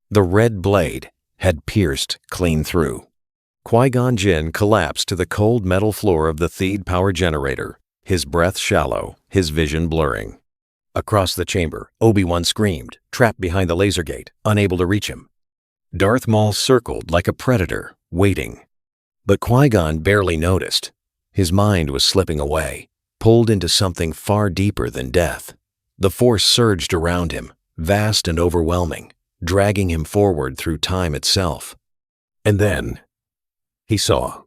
The red blade had pierced clean through. Qui-Gon Jinn collapsed to the cold metal floor of the Theed power generator, his breath shallow, his vision blurring. Across the chamber, Obi-Wan screamed, trapped behind the laser gate, unable to reach him. Darth Maul circled like a predator, waiting. But Qui-Gon barely noticed. His mind was slipping away, pulled into something far deeper than death. The Force surged around him, vast and overwhelming, dragging him forward through time itself. And then he saw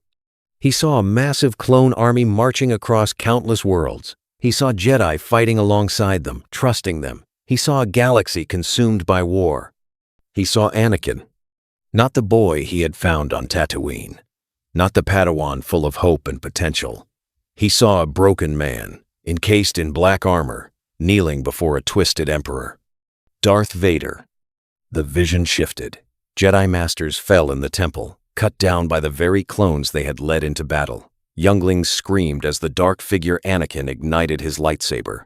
a massive clone army marching across countless worlds. He saw Jedi fighting alongside them, trusting them. He saw a galaxy consumed by war. He saw Anakin, not the boy he had found on Tatooine, not the Padawan full of hope and potential. He saw a broken man, encased in black armor, kneeling before a twisted emperor. Darth Vader. The vision shifted. Jedi Masters fell in the temple, cut down by the very clones they had led into battle. Younglings screamed as the dark figure Anakin ignited his lightsaber.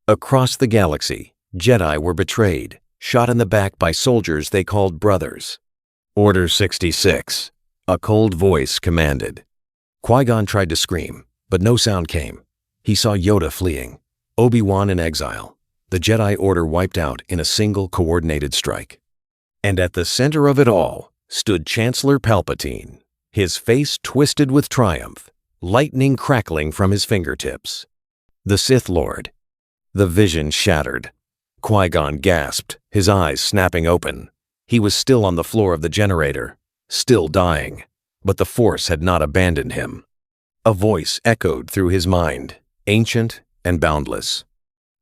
Across the galaxy, Jedi were betrayed, shot in the back by soldiers they called brothers. Order 66, a cold voice commanded. Qui-Gon tried to scream, but no sound came. He saw Yoda fleeing, Obi-Wan in exile, the Jedi Order wiped out in a single coordinated strike. And at the center of it all stood Chancellor Palpatine, his face twisted with triumph, lightning crackling from his fingertips. The Sith Lord. The vision shattered. Qui-Gon gasped, his eyes snapping open. He was still on the floor of the generator, still dying, but the Force had not abandoned him. A voice echoed through his mind, ancient and boundless.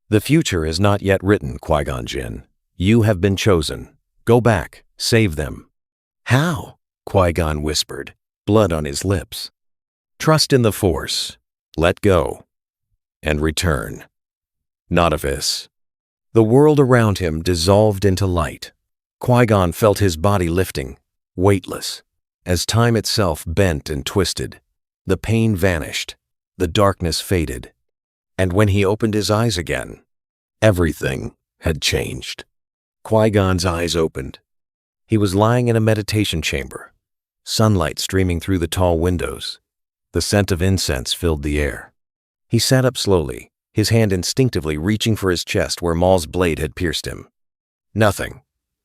The future is not yet written, Qui-Gon Jinn. You have been chosen. Go back, save them. How? Qui-Gon whispered, blood on his lips. Trust in the Force. Let go. And return. Notifice. The world around him dissolved into light. Qui-Gon felt his body lifting, weightless, as time itself bent and twisted. The pain vanished. The darkness faded. And when he opened his eyes again, everything had changed. Qui-Gon's eyes opened. He was lying in a meditation chamber, sunlight streaming through the tall windows. The scent of incense filled the air. He sat up slowly, his hand instinctively reaching for his chest where Maul's blade had pierced him. Nothing.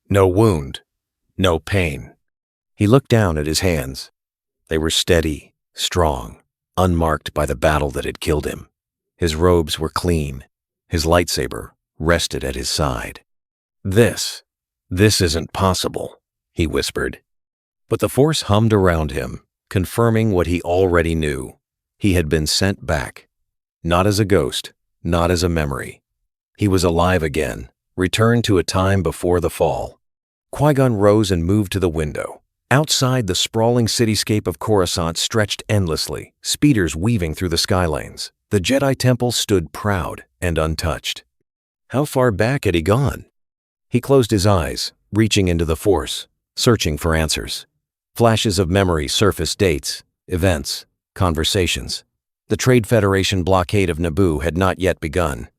No wound. No pain. He looked down at his hands. They were steady, strong, unmarked by the battle that had killed him. His robes were clean. His lightsaber rested at his side. This isn't possible, he whispered. But the Force hummed around him, confirming what he already knew. He had been sent back. Not as a ghost, not as a memory. He was alive again, returned to a time before the fall. Qui-Gon rose and moved to the window. Outside, the sprawling cityscape of Coruscant stretched endlessly, speeders weaving through the skylanes. The Jedi Temple stood proud and untouched. How far back had he gone? He closed his eyes, reaching into the Force, searching for answers. Flashes of memory surfaced dates, events, conversations. The Trade Federation blockade of Naboo had not yet begun.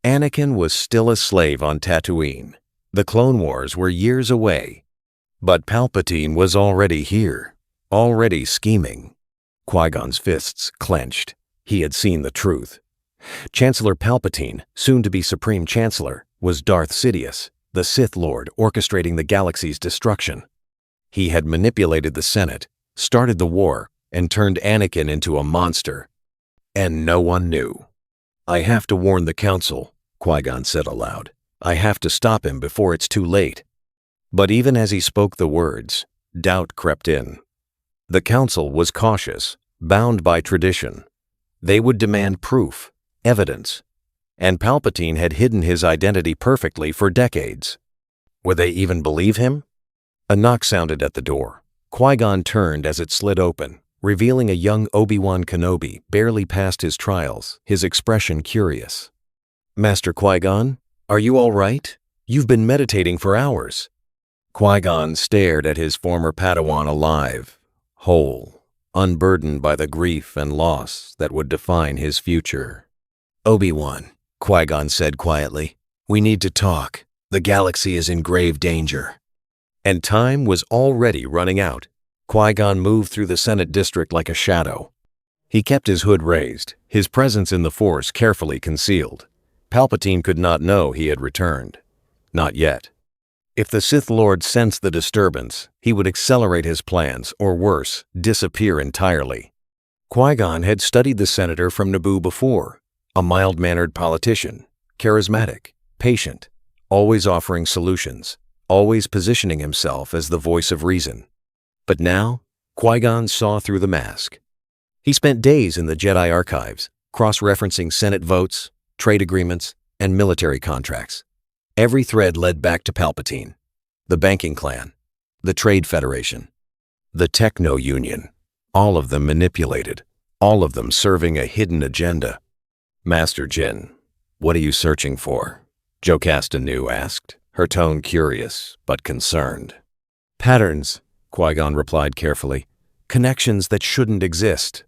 Anakin was still a slave on Tatooine. The Clone Wars were years away. But Palpatine was already here, already scheming. Qui-Gon's fists clenched. He had seen the truth. Chancellor Palpatine, soon to be Supreme Chancellor, was Darth Sidious, the Sith Lord orchestrating the galaxy's destruction. He had manipulated the Senate, started the war, and turned Anakin into a monster. And no one knew. I have to warn the Council, Qui-Gon said aloud. I have to stop him before it's too late. But even as he spoke the words, doubt crept in. The Council was cautious, bound by tradition. They would demand proof, evidence. And Palpatine had hidden his identity perfectly for decades. Would they even believe him? A knock sounded at the door. Qui-Gon turned as it slid open, revealing a young Obi-Wan Kenobi barely past his trials, his expression curious. Master Qui-Gon, are you all right? You've been meditating for hours. Qui-Gon stared at his former Padawan alive, whole, unburdened by the grief and loss that would define his future. Obi-Wan, Qui-Gon said quietly, we need to talk. The galaxy is in grave danger. And time was already running out. Qui-Gon moved through the Senate district like a shadow. He kept his hood raised, his presence in the Force carefully concealed. Palpatine could not know he had returned. Not yet. If the Sith Lord sensed the disturbance, he would accelerate his plans, or worse, disappear entirely. Qui-Gon had studied the senator from Naboo before, a mild-mannered politician, charismatic, patient, always offering solutions, always positioning himself as the voice of reason. But now, Qui-Gon saw through the mask. He spent days in the Jedi archives, cross-referencing Senate votes, trade agreements, and military contracts. Every thread led back to Palpatine, the banking clan, the Trade Federation, the Techno Union, all of them manipulated, all of them serving a hidden agenda. Master Jinn, what are you searching for? Jocasta Nu asked, her tone curious but concerned. Patterns, Qui-Gon replied carefully, connections that shouldn't exist.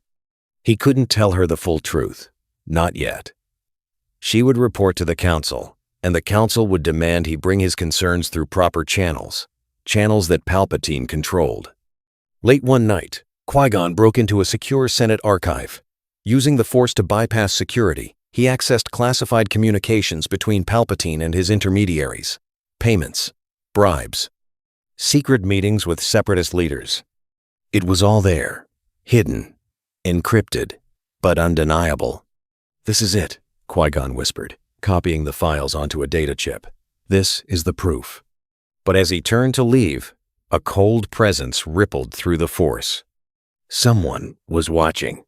He couldn't tell her the full truth, not yet. She would report to the Council, and the Council would demand he bring his concerns through proper channels, channels that Palpatine controlled. Late one night, Qui-Gon broke into a secure Senate archive. Using the Force to bypass security, he accessed classified communications between Palpatine and his intermediaries, payments, bribes, secret meetings with separatist leaders. It was all there, hidden, encrypted, but undeniable. This is it, Qui-Gon whispered, copying the files onto a data chip. This is the proof. But as he turned to leave, a cold presence rippled through the Force. Someone was watching.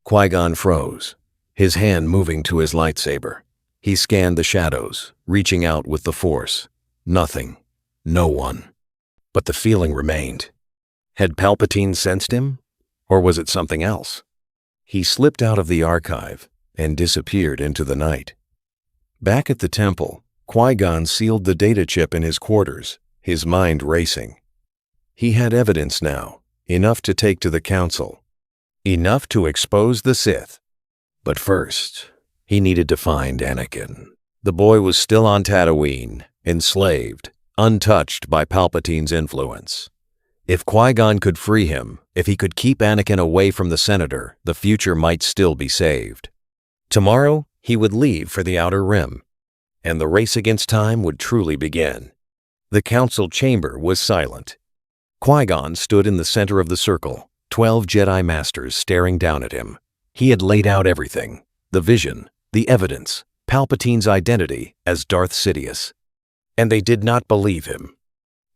Qui-Gon froze, his hand moving to his lightsaber. He scanned the shadows, reaching out with the Force. Nothing. No one. But the feeling remained. Had Palpatine sensed him? Or was it something else? He slipped out of the archive and disappeared into the night. Back at the temple, Qui-Gon sealed the data chip in his quarters, his mind racing. He had evidence now, enough to take to the Council, enough to expose the Sith. But first, he needed to find Anakin. The boy was still on Tatooine, enslaved, untouched by Palpatine's influence. If Qui-Gon could free him, if he could keep Anakin away from the Senator, the future might still be saved. Tomorrow, he would leave for the Outer Rim, and the race against time would truly begin. The Council chamber was silent. Qui-Gon stood in the center of the circle, 12 Jedi Masters staring down at him. He had laid out everything, the vision, the evidence, Palpatine's identity as Darth Sidious. And they did not believe him.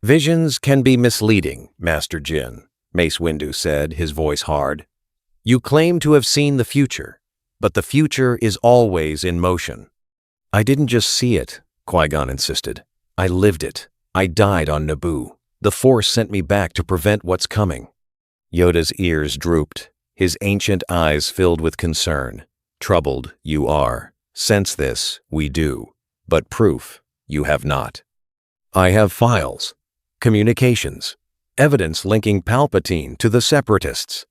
Visions can be misleading, Master Jinn, Mace Windu said, his voice hard. You claim to have seen the future, but the future is always in motion. I didn't just see it, Qui-Gon insisted. I lived it. I died on Naboo. The Force sent me back to prevent what's coming. Yoda's ears drooped, his ancient eyes filled with concern. Troubled, you are. Sense this, we do. But proof, you have not. I have files, communications, evidence linking Palpatine to the Separatists.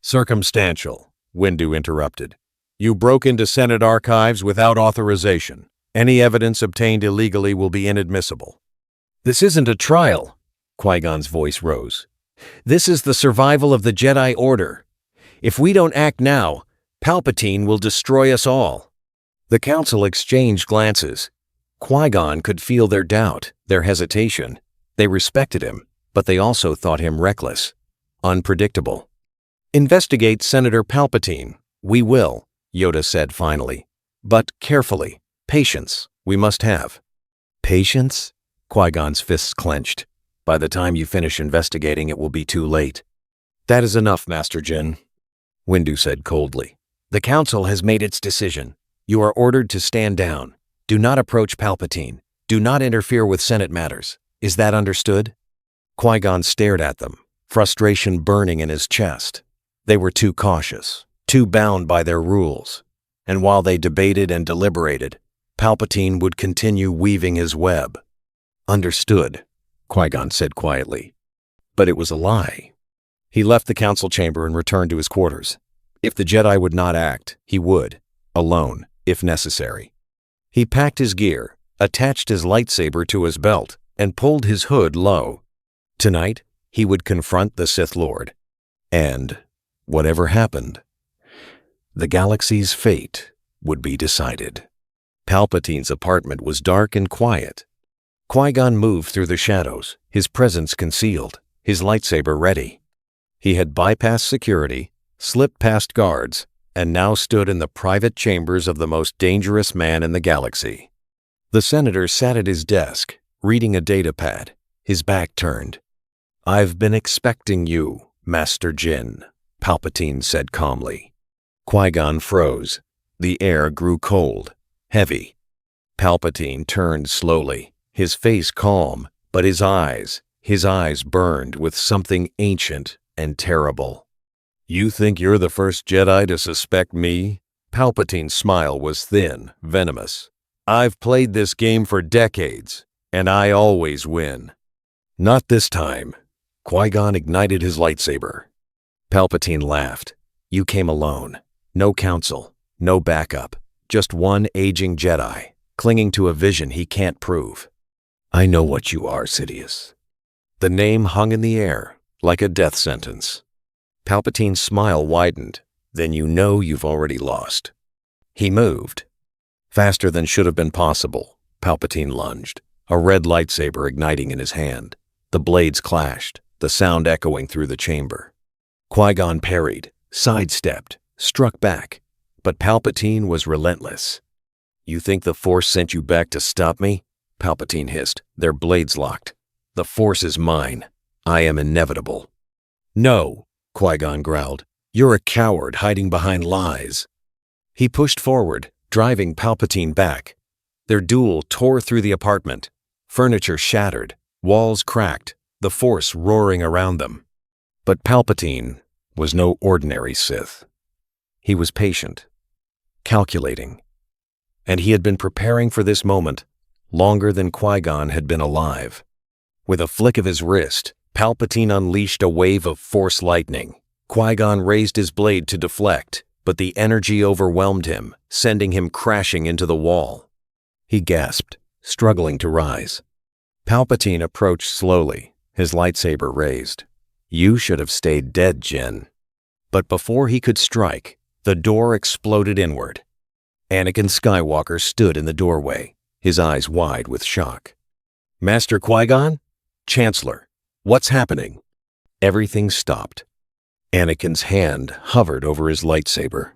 Circumstantial, Windu interrupted. You broke into Senate archives without authorization. Any evidence obtained illegally will be inadmissible. This isn't a trial, Qui-Gon's voice rose. This is the survival of the Jedi Order. If we don't act now, Palpatine will destroy us all. The Council exchanged glances. Qui-Gon could feel their doubt, their hesitation. They respected him, but they also thought him reckless, unpredictable. Investigate Senator Palpatine. We will, Yoda said finally. But carefully. Patience, we must have. Patience? Qui-Gon's fists clenched. By the time you finish investigating, it will be too late. That is enough, Master Jinn, Windu said coldly. The Council has made its decision. You are ordered to stand down. Do not approach Palpatine. Do not interfere with Senate matters. Is that understood? Qui-Gon stared at them, frustration burning in his chest. They were too cautious, too bound by their rules. And while they debated and deliberated, Palpatine would continue weaving his web. Understood, Qui-Gon said quietly. But it was a lie. He left the Council chamber and returned to his quarters. If the Jedi would not act, he would, alone, if necessary. He packed his gear, attached his lightsaber to his belt, and pulled his hood low. Tonight, he would confront the Sith Lord. And, whatever happened, the galaxy's fate would be decided. Palpatine's apartment was dark and quiet. Qui-Gon moved through the shadows, his presence concealed, his lightsaber ready. He had bypassed security, slipped past guards, and now stood in the private chambers of the most dangerous man in the galaxy. The senator sat at his desk, reading a datapad, his back turned. "I've been expecting you, Master Jinn," Palpatine said calmly. Qui-Gon froze. The air grew cold, heavy. Palpatine turned slowly, his face calm, but his eyes burned with something ancient and terrible. "You think you're the first Jedi to suspect me?" Palpatine's smile was thin, venomous. "I've played this game for decades, and I always win." "Not this time." Qui-Gon ignited his lightsaber. Palpatine laughed. "You came alone. No counsel, no backup, just one aging Jedi, clinging to a vision he can't prove. I know what you are, Sidious." The name hung in the air, like a death sentence. Palpatine's smile widened. "Then you know you've already lost." He moved. Faster than should have been possible, Palpatine lunged, a red lightsaber igniting in his hand. The blades clashed, the sound echoing through the chamber. Qui-Gon parried, sidestepped, struck back, but Palpatine was relentless. "You think the Force sent you back to stop me?" Palpatine hissed, their blades locked. "The Force is mine. I am inevitable." "No," Qui-Gon growled. "You're a coward hiding behind lies." He pushed forward, driving Palpatine back. Their duel tore through the apartment. Furniture shattered, walls cracked, the Force roaring around them. But Palpatine was no ordinary Sith. He was patient, calculating, and he had been preparing for this moment longer than Qui-Gon had been alive. With a flick of his wrist, Palpatine unleashed a wave of Force lightning. Qui-Gon raised his blade to deflect, but the energy overwhelmed him, sending him crashing into the wall. He gasped, struggling to rise. Palpatine approached slowly, his lightsaber raised. "You should have stayed dead, Jinn." But before he could strike, the door exploded inward. Anakin Skywalker stood in the doorway, his eyes wide with shock. "Master Qui-Gon? Chancellor, what's happening?" Everything stopped. Anakin's hand hovered over his lightsaber.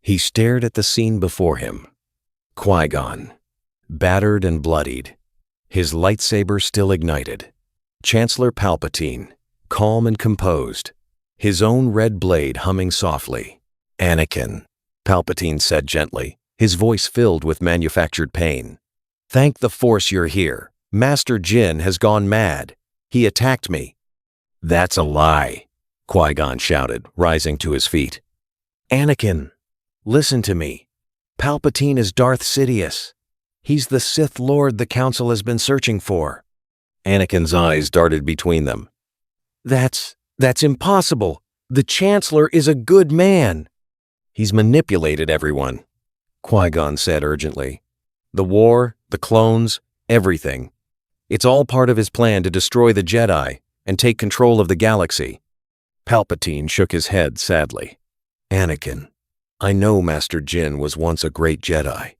He stared at the scene before him. Qui-Gon, battered and bloodied, his lightsaber still ignited. Chancellor Palpatine, calm and composed, his own red blade humming softly. "Anakin," Palpatine said gently, his voice filled with manufactured pain. "Thank the Force you're here. Master Jinn has gone mad. He attacked me." "That's a lie," Qui-Gon shouted, rising to his feet. "Anakin, listen to me. Palpatine is Darth Sidious. He's the Sith Lord the Council has been searching for." Anakin's eyes darted between them. That's impossible. The Chancellor is a good man." "He's manipulated everyone," Qui-Gon said urgently. "The war, the clones, everything. It's all part of his plan to destroy the Jedi and take control of the galaxy." Palpatine shook his head sadly. "Anakin, I know Master Jinn was once a great Jedi,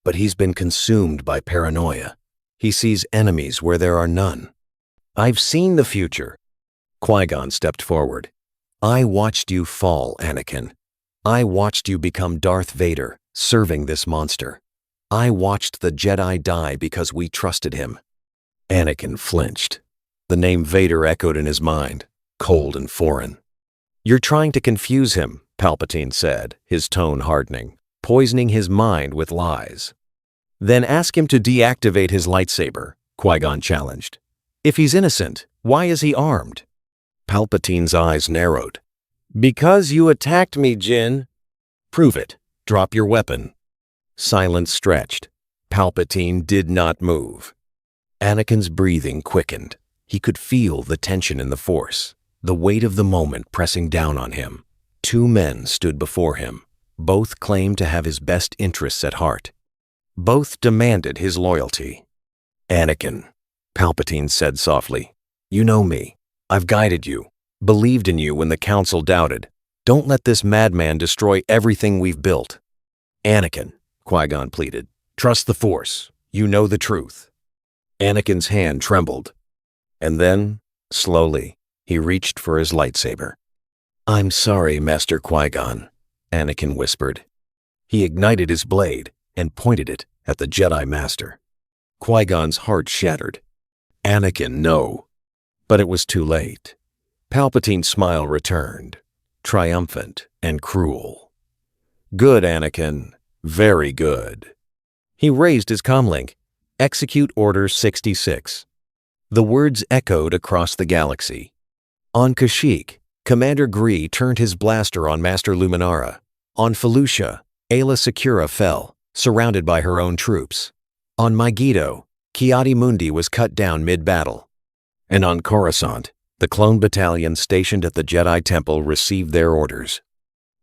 but he's been consumed by paranoia. He sees enemies where there are none." "I've seen the future." Qui-Gon stepped forward. "I watched you fall, Anakin. I watched you become Darth Vader, serving this monster. I watched the Jedi die because we trusted him." Anakin flinched. The name Vader echoed in his mind, cold and foreign. "You're trying to confuse him," Palpatine said, his tone hardening, poisoning his mind with lies. "Then ask him to deactivate his lightsaber," Qui-Gon challenged. "If he's innocent, why is he armed?" Palpatine's eyes narrowed. "Because you attacked me, Jinn." "Prove it. Drop your weapon." Silence stretched. Palpatine did not move. Anakin's breathing quickened. He could feel the tension in the Force, the weight of the moment pressing down on him. Two men stood before him. Both claimed to have his best interests at heart. Both demanded his loyalty. "Anakin," Palpatine said softly, "you know me. I've guided you, believed in you when the Council doubted. Don't let this madman destroy everything we've built." "Anakin," Qui-Gon pleaded, "trust the Force. You know the truth." Anakin's hand trembled. And then, slowly, he reached for his lightsaber. "I'm sorry, Master Qui-Gon," Anakin whispered. He ignited his blade and pointed it at the Jedi Master. Qui-Gon's heart shattered. "Anakin, no." But it was too late. Palpatine's smile returned, triumphant and cruel. "Good, Anakin. Very good." He raised his comlink. "Execute Order 66. The words echoed across the galaxy. On Kashyyyk, Commander Gree turned his blaster on Master Luminara. On Felucia, Aayla Secura fell, surrounded by her own troops. On Megiddo, Ki-Adi-Mundi was cut down mid-battle. And on Coruscant, the clone battalion stationed at the Jedi Temple received their orders.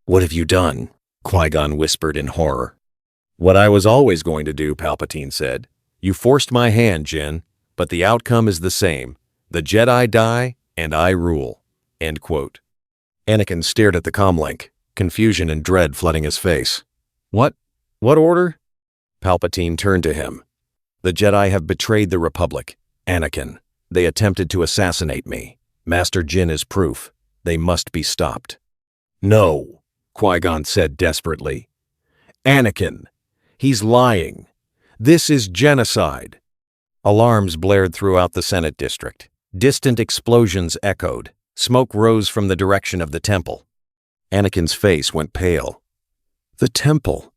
"What have you done?" Qui-Gon whispered in horror. "What I was always going to do," Palpatine said. "You forced my hand, Jinn, but the outcome is the same. The Jedi die, and I rule." End quote. Anakin stared at the comlink, confusion and dread flooding his face. What order?" Palpatine turned to him. "The Jedi have betrayed the Republic. Anakin, they attempted to assassinate me. Master Jinn is proof. They must be stopped." "No," Qui-Gon said desperately. "Anakin, he's lying. This is genocide." Alarms blared throughout the Senate district. Distant explosions echoed. Smoke rose from the direction of the temple. Anakin's face went pale. "The temple."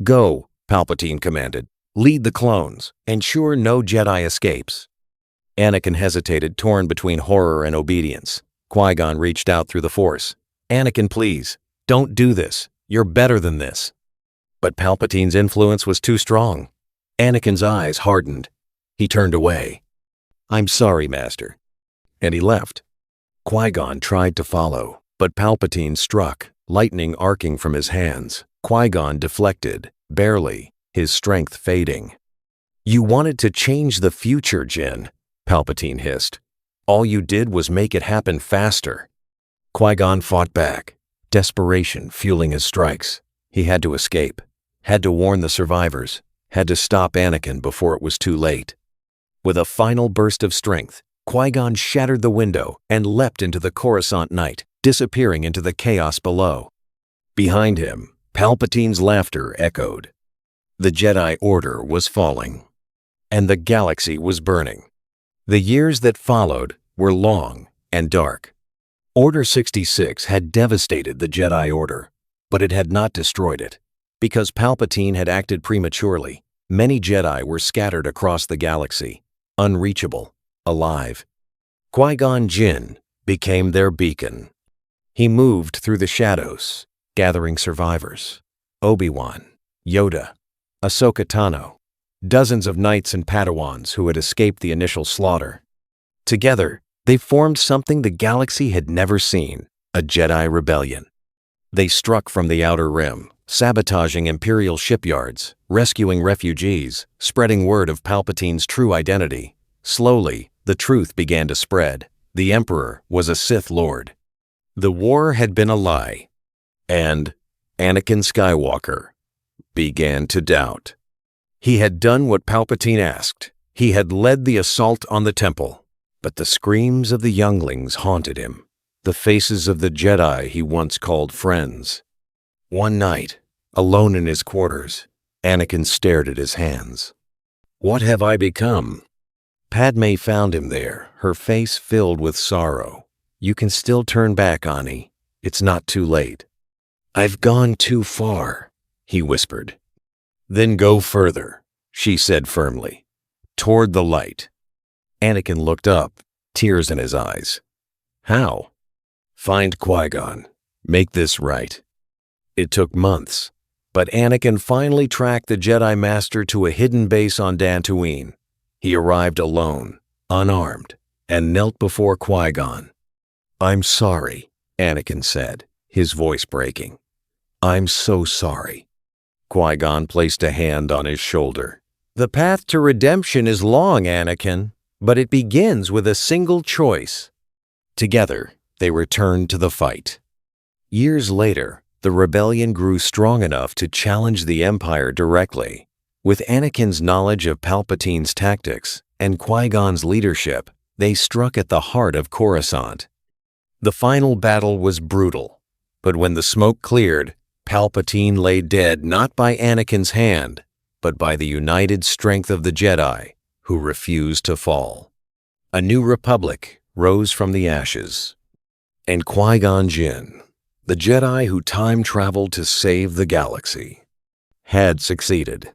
"Go," Palpatine commanded. "Lead the clones. Ensure no Jedi escapes." Anakin hesitated, torn between horror and obedience. Qui-Gon reached out through the Force. "Anakin, please, don't do this. You're better than this." But Palpatine's influence was too strong. Anakin's eyes hardened. He turned away. "I'm sorry, Master." And he left. Qui-Gon tried to follow, but Palpatine struck, lightning arcing from his hands. Qui-Gon deflected, barely, his strength fading. "You wanted to change the future, Jinn," Palpatine hissed. "All you did was make it happen faster." Qui-Gon fought back, desperation fueling his strikes. He had to escape, had to warn the survivors, had to stop Anakin before it was too late. With a final burst of strength, Qui-Gon shattered the window and leapt into the Coruscant night, disappearing into the chaos below. Behind him, Palpatine's laughter echoed. The Jedi Order was falling, and the galaxy was burning. The years that followed were long and dark. Order 66 had devastated the Jedi Order, but it had not destroyed it. Because Palpatine had acted prematurely, many Jedi were scattered across the galaxy, unreachable, alive. Qui-Gon Jinn became their beacon. He moved through the shadows, gathering survivors. Obi-Wan, Yoda, Ahsoka Tano, dozens of knights and Padawans who had escaped the initial slaughter. Together, they formed something the galaxy had never seen, a Jedi rebellion. They struck from the Outer Rim, sabotaging Imperial shipyards, rescuing refugees, spreading word of Palpatine's true identity. Slowly, the truth began to spread. The Emperor was a Sith Lord. The war had been a lie. And Anakin Skywalker began to doubt. He had done what Palpatine asked. He had led the assault on the temple. But the screams of the younglings haunted him, the faces of the Jedi he once called friends. One night, alone in his quarters, Anakin stared at his hands. "What have I become?" Padme found him there, her face filled with sorrow. "You can still turn back, Ani. It's not too late." "I've gone too far," he whispered. "Then go further," she said firmly, "toward the light." Anakin looked up, tears in his eyes. "How?" "Find Qui-Gon. Make this right." It took months, but Anakin finally tracked the Jedi Master to a hidden base on Dantooine. He arrived alone, unarmed, and knelt before Qui-Gon. "I'm sorry," Anakin said, his voice breaking. "I'm so sorry." Qui-Gon placed a hand on his shoulder. "The path to redemption is long, Anakin, but it begins with a single choice." Together, they returned to the fight. Years later, the rebellion grew strong enough to challenge the Empire directly. With Anakin's knowledge of Palpatine's tactics and Qui-Gon's leadership, they struck at the heart of Coruscant. The final battle was brutal, but when the smoke cleared, Palpatine lay dead not by Anakin's hand, but by the united strength of the Jedi, who refused to fall. A new republic rose from the ashes. And Qui-Gon Jinn, the Jedi who time-traveled to save the galaxy, had succeeded.